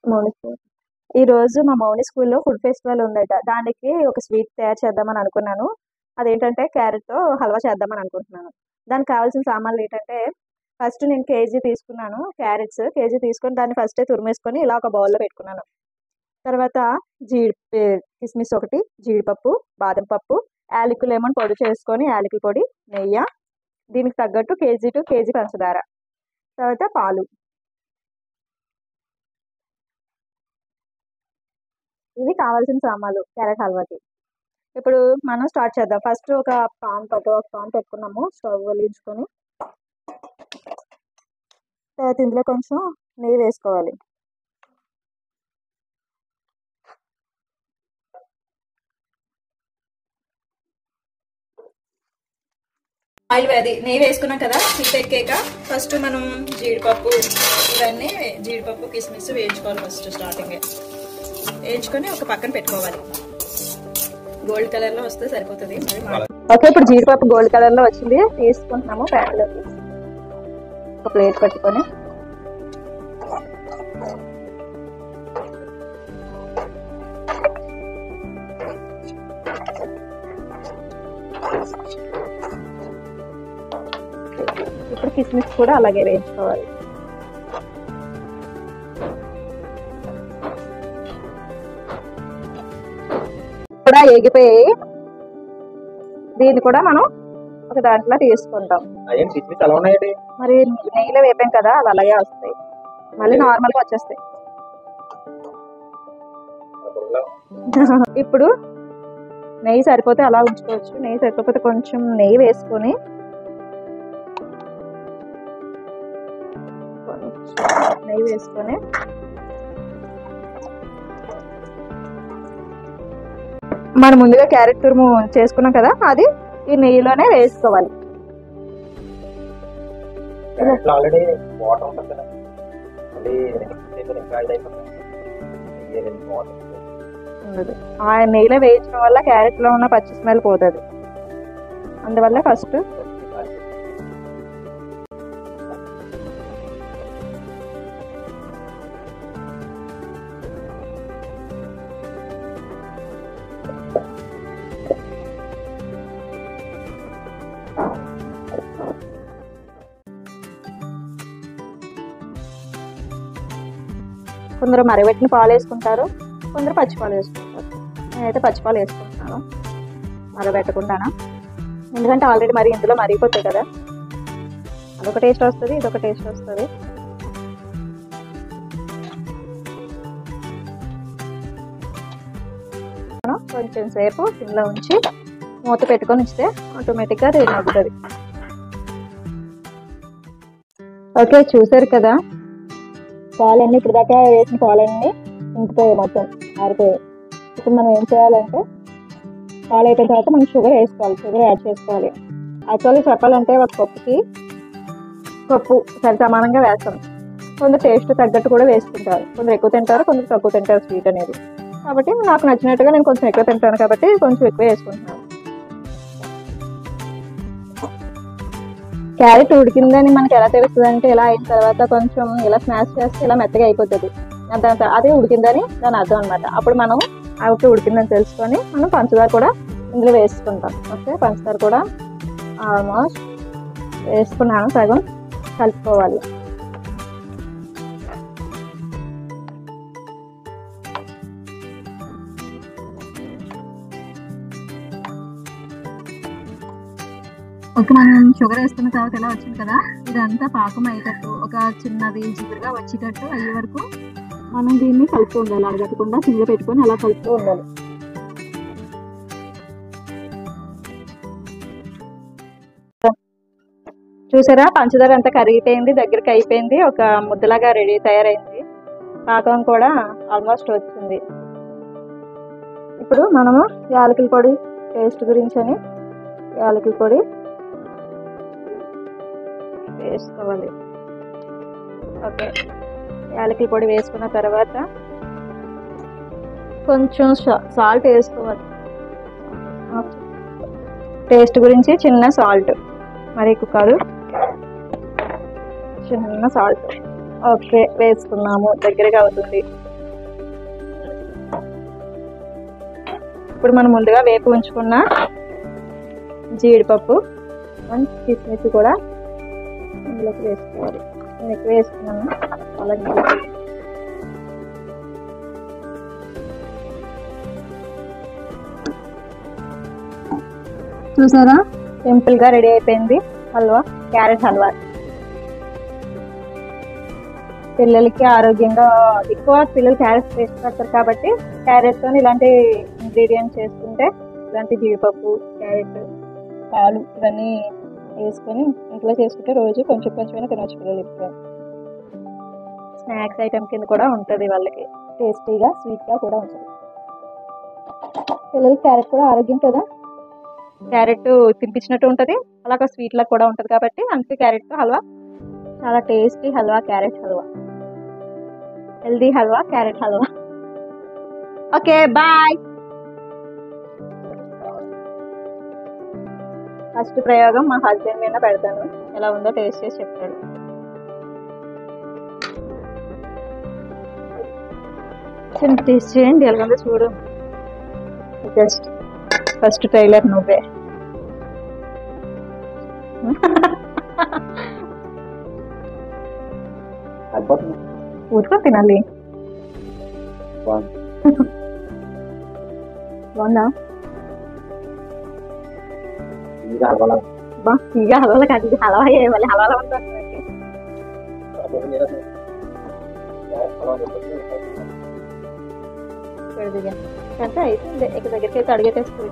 మౌని school. ఈరోజు మా మౌని స్కూల్లో ఫుడ్ ఫెస్టివల్ ఉందట. దానికి ఒక స్వీట్ తయారు చేద్దామని అనుకున్నాను. అదేంటంటే క్యారెట్‌తో హల్వా చేద్దామని అనుకుంటున్నాను. దానికి కావాల్సిన సామాన్లు ఏంటంటే, ఫస్ట్ నేను కేజీ తీసుకున్నాను కేజీ తీసుకొని దాన్ని ఫస్టే తురిమేసుకొని ఇలా ఒక బౌల్‌లో పెట్టుకున్నాను. తర్వాత కిస్మిస్ ఒకటి, జీడిపప్పు, బాదం పప్పు, యాలకులేమో పొడి చేసుకొని యాలకుల పొడి, నెయ్యి, దీనికి తగ్గట్టు కేజీ టు కేజీ పంచదార, తర్వాత పాలు. ఇవి కావాల్సిన సామాన్లు క్యారెట్ హల్వాకి. ఇప్పుడు మనం స్టార్ట్ చేద్దాం. ఫస్ట్ ఒక పాన్ పెట్టుకున్నాము. స్టవ్ వెలిగించుకొని తర్వాత ఇందులో కొంచెం నెయ్యి వేసుకోవాలి. నెయ్యి వేసుకున్నాం కదా, హీట్ ఎక్కాక ఫస్ట్ మనం జీడిపప్పు కిస్మిస్ వేయించుకోవాలి. ఫస్ట్ స్టార్టింగ్ వేయించుకొని ఒక పక్కన పెట్టుకోవాలి. గోల్డ్ కలర్ లో వస్తే సరిపోతుంది. ఓకే, ఇప్పుడు జీడిపప్పు గోల్డ్ కలర్ లో వచ్చింది. తీసుకుంటున్నాము ప్యాన్ లోకి. ఒక ప్లేట్ పెట్టుకొని ఇప్పుడు కిస్మిస్ కూడా అలాగే వేయించుకోవాలి. కూడా ఎగిపోయి దీన్ని కూడా మనం ఒక దాంట్లో తీసుకుంటాం. మరి నెయ్యిలో వేపాం కదా, అవి అలాగే వస్తాయి. మళ్ళీ నార్మల్ గా వచ్చేస్తాయి. ఇప్పుడు నెయ్యి సరిపోతే అలా ఉంచుకోవచ్చు. నెయ్యి సరిపోతే కొంచెం నెయ్యి వేసుకొని మనం ముందుగా క్యారెట్ తురుము చేసుకున్నాం కదా, అది ఈ నెయ్యిలోనే వేసుకోవాలి. ఆ నెయ్యిలో వేయించడం వల్ల క్యారెట్ లో ఉన్న పచ్చి స్మెల్ పోతుంది. అందువల్ల ఫస్ట్ కొందరు మరగబెట్టిన పాలు వేసుకుంటారు, కొందరు పచ్చిపాలు వేసుకుంటారు. నేనైతే పచ్చిపాలు వేసుకుంటున్నాను మరగబెట్టకుండానా, ఎందుకంటే ఆల్రెడీ మరి ఇందులో మరిగిపోతాయి కదా. అదొక టేస్ట్ వస్తుంది, ఇదొక టేస్ట్ వస్తుంది. మనం కొంచెం సేపు సిమ్లో ఉంచి మూత పెట్టుకొని ఉంచితే ఆటోమేటిక్గా రెడీ అవుతుంది. ఓకే, చూసారు కదా పాలన్నీ, ఇప్పుడు దాకా వేసిన పాలన్నీ ఇంకిపోయాయి, మొత్తం ఆరిపోయాయి. ఇప్పుడు మనం ఏం చేయాలంటే పాలు అయిపోయిన తర్వాత మనం షుగర్ యాడ్ చేసుకోవాలి. యాక్చువల్లీ చెప్పాలంటే ఒక కప్పు సరి సమానంగా వేస్తాం. కొందరు టేస్ట్ తగ్గట్టు కూడా వేసుకుంటారు. కొందరు ఎక్కువ తింటారు, కొందరు తక్కువ తింటారు స్వీట్ అనేది. కాబట్టి నాకు నచ్చినట్టుగా నేను కొంచెం ఎక్కువ తింటాను కాబట్టి కొంచెం ఎక్కువ వేసుకుంటున్నాను. క్యారెట్ ఉడికిందని మనకి ఎలా తెలుస్తుంది అంటే, ఇలా అయిన తర్వాత కొంచెం ఇలా స్మాష్ చేస్తే ఇలా మెత్తగా అయిపోతుంది. అదే ఉడికిందని దాని అర్థం అనమాట. అప్పుడు మనం అవి ఉడికిందని తెలుసుకొని మనం పంచదార కూడా ఇందులో వేసుకుంటాం. ఓకే, పంచదార కూడా ఆల్మోస్ట్ వేసుకున్నాను, సగం కలుపుకోవాలి. ఓకే, మనం షుగర్ వేసుకున్న తర్వాత ఎలా వచ్చింది కదా, ఇదంతా పాకం అయ్యేటట్టు ఒక చిన్నది జిగురుగా వచ్చేటట్టు అయ్యే వరకు మనం దీన్ని కలుపుతూ ఉండాలి. అడగకుండా సిమ్లో పెట్టుకొని అలా కలుపుతూ ఉండాలి. చూసారా, పంచదార అంతా కరిగిపోయింది, దగ్గరికి అయిపోయింది, ఒక ముద్దలాగా తయారైంది. పాకం కూడా ఆల్మోస్ట్ వచ్చింది. ఇప్పుడు మనము యాలకుల పొడి టేస్ట్ గురించి అని యాలకుల పొడి వేసుకోవాలి. ఓకే, యాలకుల పొడి వేసుకున్న తర్వాత కొంచెం సాల్ట్ వేసుకోవాలి. టేస్ట్ గురించి చిన్న సాల్ట్, మరి ఎక్కువ కాదు, చిన్న సాల్ట్. ఓకే, వేసుకున్నాము, దగ్గరగా అవుతుంది. ఇప్పుడు మనం ముందుగా వేపు ఉంచుకున్న జీడిపప్పు అండ్ కిస్మిస్ కూడా ఇందులోకి వేసుకోవాలి. నేను ఎక్కువ వేసుకున్నాను అలాగే. చూసారా సింపుల్గా రెడీ అయిపోయింది హల్వా, క్యారెట్ హల్వా. పిల్లలకి ఆరోగ్యంగా ఎక్కువ పిల్లలు క్యారెట్ ఇష్టపడతారు కాబట్టి క్యారెట్తో ఇలాంటి ఇంగ్రీడియంట్స్ చేసుకుంటే, ఇలాంటి జీడిపప్పు, క్యారెట్, పాలు ఇవన్నీ వేసుకొని ఇంట్లో చేసుకుంటే రోజు కొంచెం కొంచెమైనా తినవచ్చు పిల్లలు. ఎక్కువ స్నాక్స్ ఐటమ్ కింద కూడా ఉంటుంది వాళ్ళకి, టేస్టీగా స్వీట్గా కూడా ఉంటుంది. పిల్లలకి క్యారెట్ కూడా ఆరోగ్యం కదా, క్యారెట్ తినిపించినట్టు ఉంటుంది, అలాగే స్వీట్లా కూడా ఉంటుంది కాబట్టి అందుకే క్యారెట్ హల్వా చాలా tasty halwa, carrot halwa, healthy halwa, carrot halwa. Okay bye. First ప్రయోగం మా హస్బెండ్ మీద పెడతాను, ఎలా ఉందో టేస్ట్ చేసి చెప్తాడు. టేస్ట్ చేయండి ఎలా ఉందో చూడు. జస్ట్ ఫస్ట్ ట్రైలర్ నువ్వే. ఊరుకొని తినాలి. బాగుందా? ఇక హల్వాలో కాదు, హల్వా మళ్ళీ హల్వాలో ఉంటుంది. అయితే ఇక దగ్గరికి అయితే అడిగేటేసుకో.